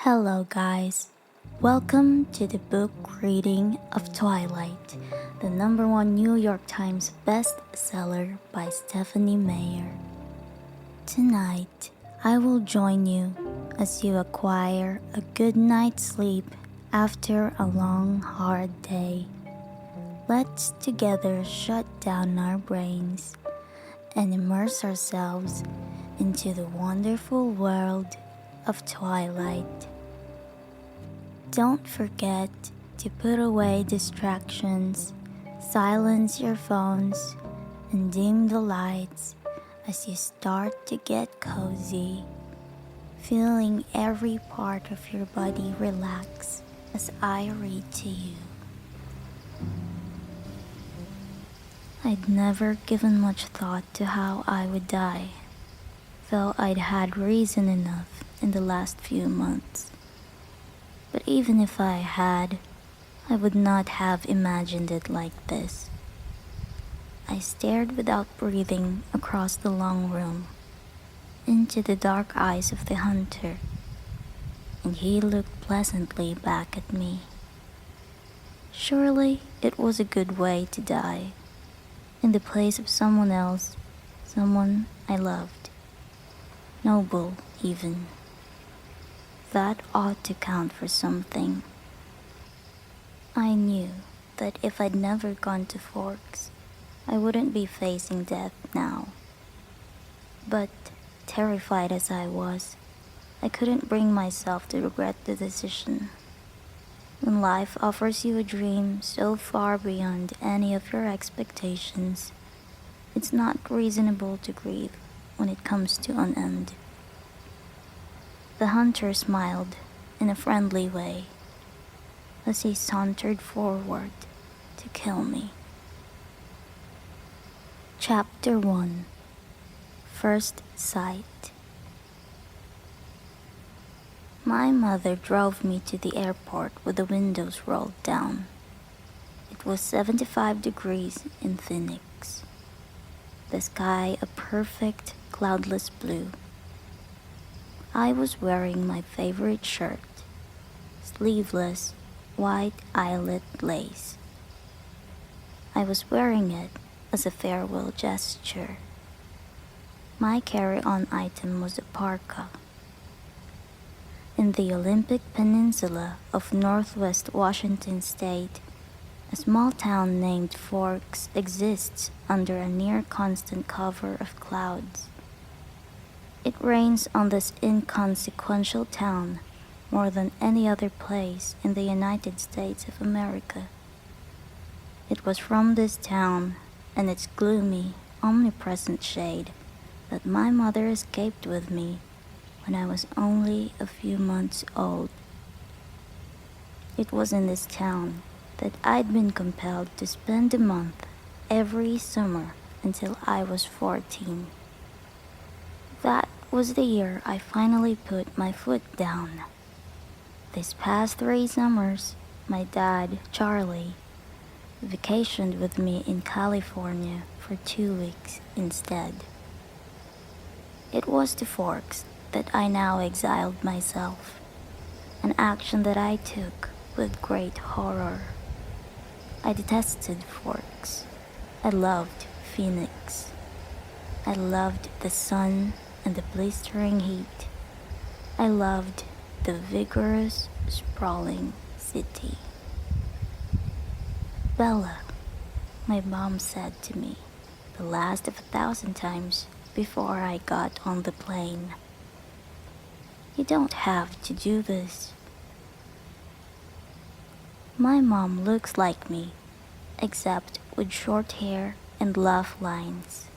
Hello, guys. Welcome to the book reading of Twilight, the number one New York Times bestseller by Stephanie Meyer. Tonight, I will join you as you acquire a good night's sleep after a long, hard day. Let's together shut down our brains and immerse ourselves into the wonderful world of Twilight. Don't forget to put away distractions, silence your phones, and dim the lights as you start to get cozy, feeling every part of your body relax as I read to you. I'd never given much thought to how I would die, though I'd had reason enough in the last few months. But even if I had, I would not have imagined it like this. I stared without breathing across the long room, into the dark eyes of the hunter, and he looked pleasantly back at me. Surely it was a good way to die, in the place of someone else, someone I loved. Noble, even. That ought to count for something. I knew that if I'd never gone to Forks, I wouldn't be facing death now. But, terrified as I was, I couldn't bring myself to regret the decision. When life offers you a dream so far beyond any of your expectations, it's not reasonable to grieve when it comes to an end. The hunter smiled in a friendly way as he sauntered forward to kill me. Chapter 1. First Sight. My mother drove me to the airport with the windows rolled down. It was 75 degrees in Phoenix. The sky a perfect cloudless blue. I was wearing my favorite shirt, sleeveless, white eyelet lace. I was wearing it as a farewell gesture. My carry-on item was a parka. In the Olympic Peninsula of Northwest Washington State, a small town named Forks exists under a near-constant cover of clouds. It rains on this inconsequential town more than any other place in the United States of America. It was from this town and its gloomy, omnipresent shade that my mother escaped with me when I was only a few months old. It was in this town that I'd been compelled to spend a month every summer until I was 14. That was the year I finally put my foot down. This past 3 summers, my dad, Charlie, vacationed with me in California for 2 weeks instead. It was to Forks that I now exiled myself, an action that I took with great horror. I detested Forks. I loved Phoenix. I loved the sun and the blistering heat. I loved the vigorous, sprawling city. Bella, my mom said to me, the last of 1,000 times before I got on the plane. You don't have to do this. My mom looks like me, except with short hair and laugh lines.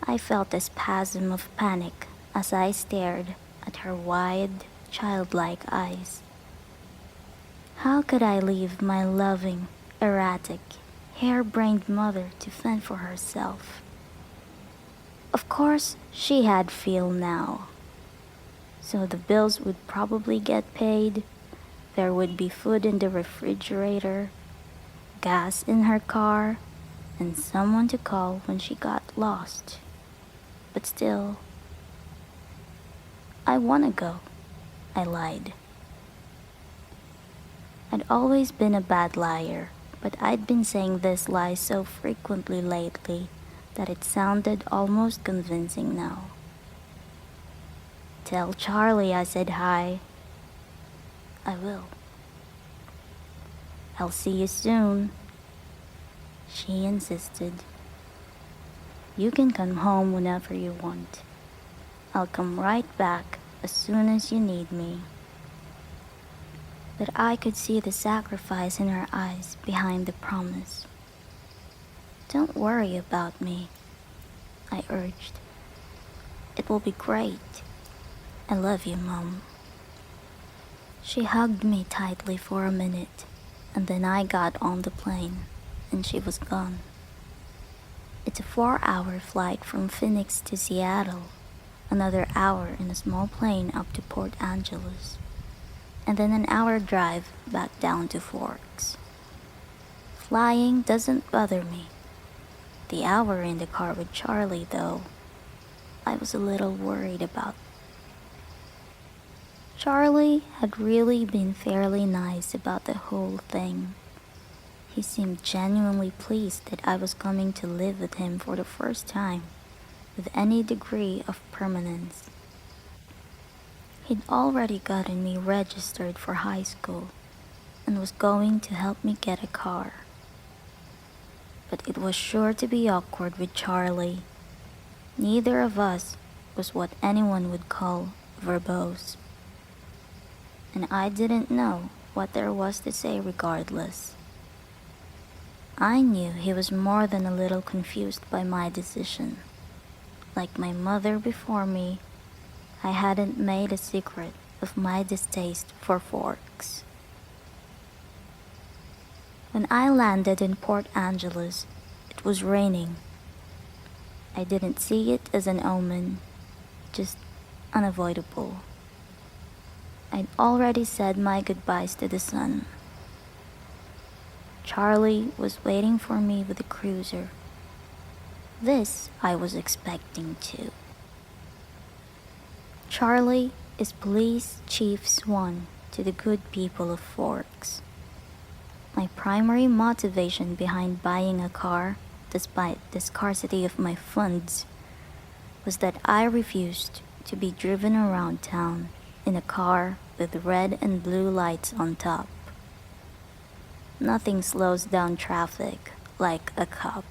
I felt a spasm of panic as I stared at her wide, childlike eyes. How could I leave my loving, erratic, harebrained mother to fend for herself? Of course, she had Phil now. So the bills would probably get paid, there would be food in the refrigerator, gas in her car, and someone to call when she got lost. But still, I want to go. I lied. I'd always been a bad liar, but I'd been saying this lie so frequently lately that it sounded almost convincing now. Tell Charlie I said hi. I will. I'll see you soon, she insisted. You can come home whenever you want. I'll come right back as soon as you need me. But I could see the sacrifice in her eyes behind the promise. Don't worry about me, I urged. It will be great. I love you, Mom. She hugged me tightly for a minute, and then I got on the plane, and she was gone. It's a 4-hour flight from Phoenix to Seattle, another hour in a small plane up to Port Angeles, and then an hour drive back down to Forks. Flying doesn't bother me. The hour in the car with Charlie, though, I was a little worried about. Charlie had really been fairly nice about the whole thing. He seemed genuinely pleased that I was coming to live with him for the first time, with any degree of permanence. He'd already gotten me registered for high school and was going to help me get a car. But it was sure to be awkward with Charlie. Neither of us was what anyone would call verbose, and I didn't know what there was to say regardless. I knew he was more than a little confused by my decision. Like my mother before me, I hadn't made a secret of my distaste for forks. When I landed in Port Angeles, it was raining. I didn't see it as an omen, just unavoidable. I'd already said my goodbyes to the sun. Charlie was waiting for me with the cruiser. This I was expecting too. Charlie is Police Chief Swan to the good people of Forks. My primary motivation behind buying a car, despite the scarcity of my funds, was that I refused to be driven around town in a car with red and blue lights on top. Nothing slows down traffic like a cop.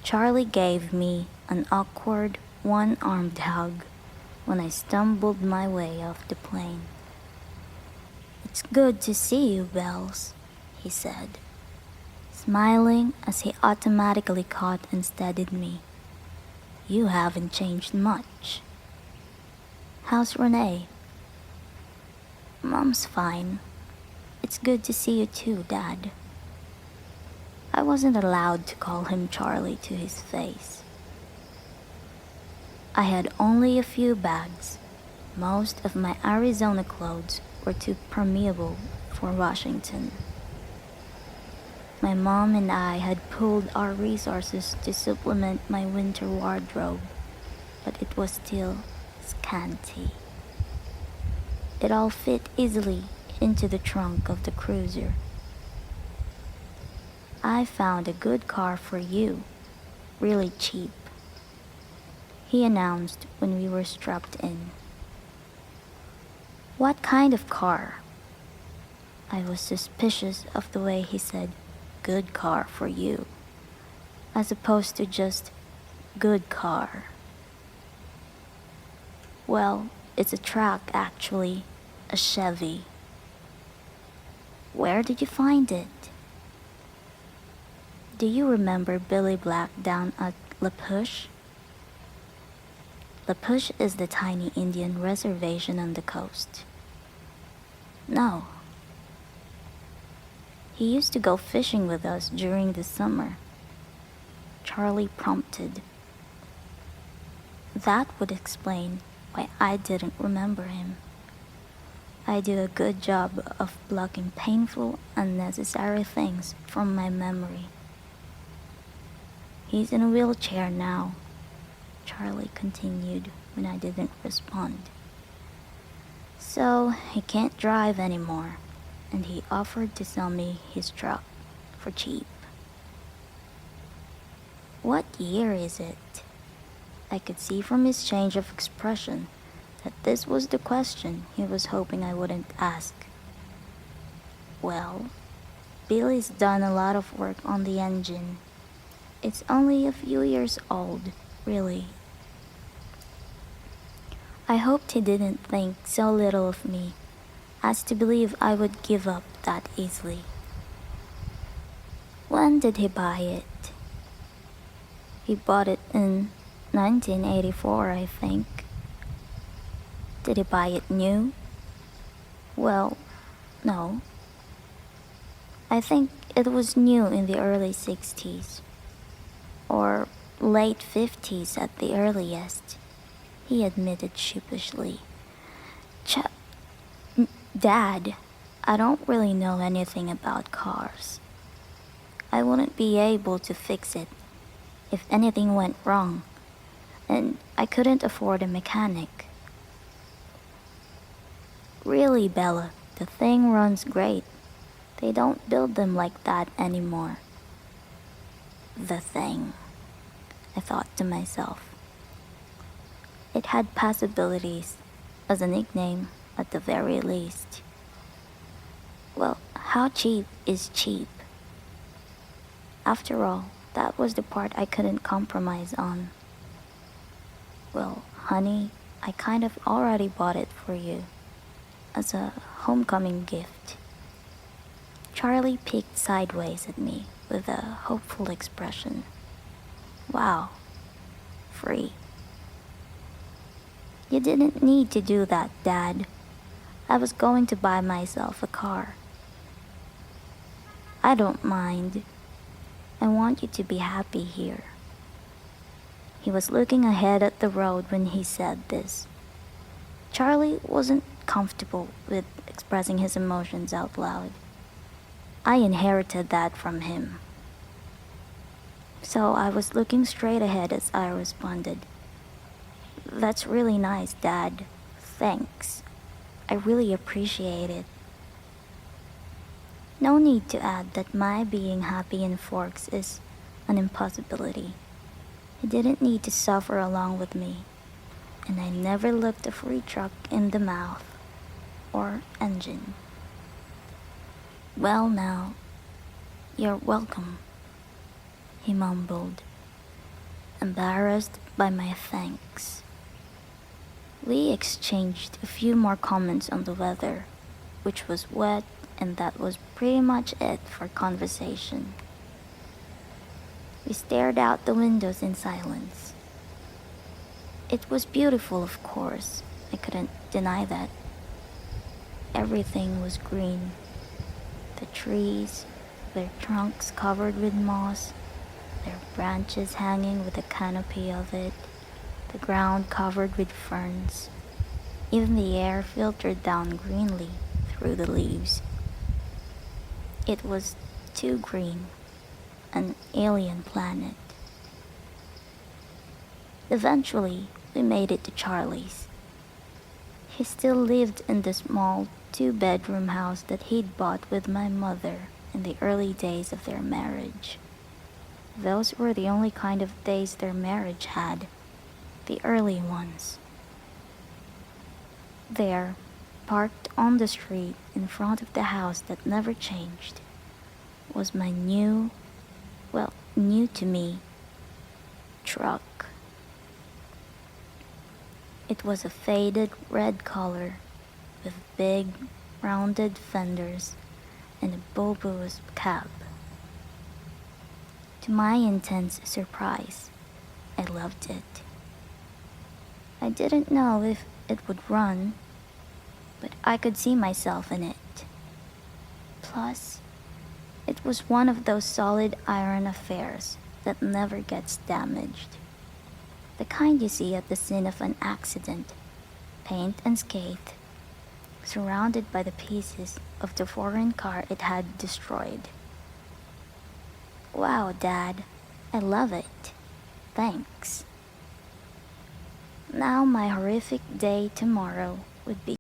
Charlie gave me an awkward, one-armed hug when I stumbled my way off the plane. "It's good to see you, Bells," he said, smiling as he automatically caught and steadied me. "You haven't changed much. How's Renee?" "Mom's fine. It's good to see you too, Dad." I wasn't allowed to call him Charlie to his face. I had only a few bags. Most of my Arizona clothes were too permeable for Washington. My mom and I had pooled our resources to supplement my winter wardrobe, but it was still scanty. It all fit easily into the trunk of the cruiser. "I found a good car for you, really cheap," he announced when we were strapped in. "What kind of car?" I was suspicious of the way he said, "good car for you," as opposed to just good car. "Well, it's a truck actually, a Chevy." "Where did you find it?" "Do you remember Billy Black down at La Push?" La Push is the tiny Indian reservation on the coast. "No." "He used to go fishing with us during the summer," Charlie prompted. That would explain why I didn't remember him. I do a good job of blocking painful, unnecessary things from my memory. "He's in a wheelchair now," Charlie continued when I didn't respond. So he can't drive anymore, and he offered to sell me his truck for cheap. What year is it? I could see from his change of expression that this was the question he was hoping I wouldn't ask. Well, Billy's done a lot of work on the engine. It's only a few years old, really. I hoped he didn't think so little of me as to believe I would give up that easily. When did he buy it? He bought it in 1984, I think. Did he buy it new? Well, no. I think it was new in the early 60s, or late 50s at the earliest, he admitted sheepishly. Dad, I don't really know anything about cars. I wouldn't be able to fix it if anything went wrong, and I couldn't afford a mechanic. Really, Bella, the thing runs great. They don't build them like that anymore. The thing, I thought to myself. It had possibilities as a nickname at the very least. Well, how cheap is cheap? After all, that was the part I couldn't compromise on. Well, honey, I kind of already bought it for you as a homecoming gift. Charlie peeked sideways at me with a hopeful expression. Wow, free. You didn't need to do that, Dad. I was going to buy myself a car. I don't mind. I want you to be happy here. He was looking ahead at the road when he said this. Charlie wasn't comfortable with expressing his emotions out loud. I inherited that from him. So I was looking straight ahead as I responded. That's really nice, Dad. Thanks. I really appreciate it. No need to add that my being happy in Forks is an impossibility. He didn't need to suffer along with me, and I never looked a free truck in the mouth or engine. Well now, you're welcome, he mumbled, embarrassed by my thanks. We exchanged a few more comments on the weather, which was wet, and that was pretty much it for conversation. We stared out the windows in silence. It was beautiful, of course. I couldn't deny that. Everything was green. The trees, their trunks covered with moss, their branches hanging with a canopy of it, the ground covered with ferns. Even the air filtered down greenly through the leaves. It was too green, an alien planet. Eventually, we made it to Charlie's. He still lived in the small two-bedroom house that he'd bought with my mother in the early days of their marriage. Those were the only kind of days their marriage had, the early ones. There, parked on the street in front of the house that never changed, was my new to me, truck. It was a faded red color with big, rounded fenders and a bulbous cab. To my intense surprise, I loved it. I didn't know if it would run, but I could see myself in it. Plus, it was one of those solid iron affairs that never gets damaged. The kind you see at the scene of an accident, paint unscathed, surrounded by the pieces of the foreign car it had destroyed. Wow, Dad, I love it. Thanks. Now my horrific day tomorrow would be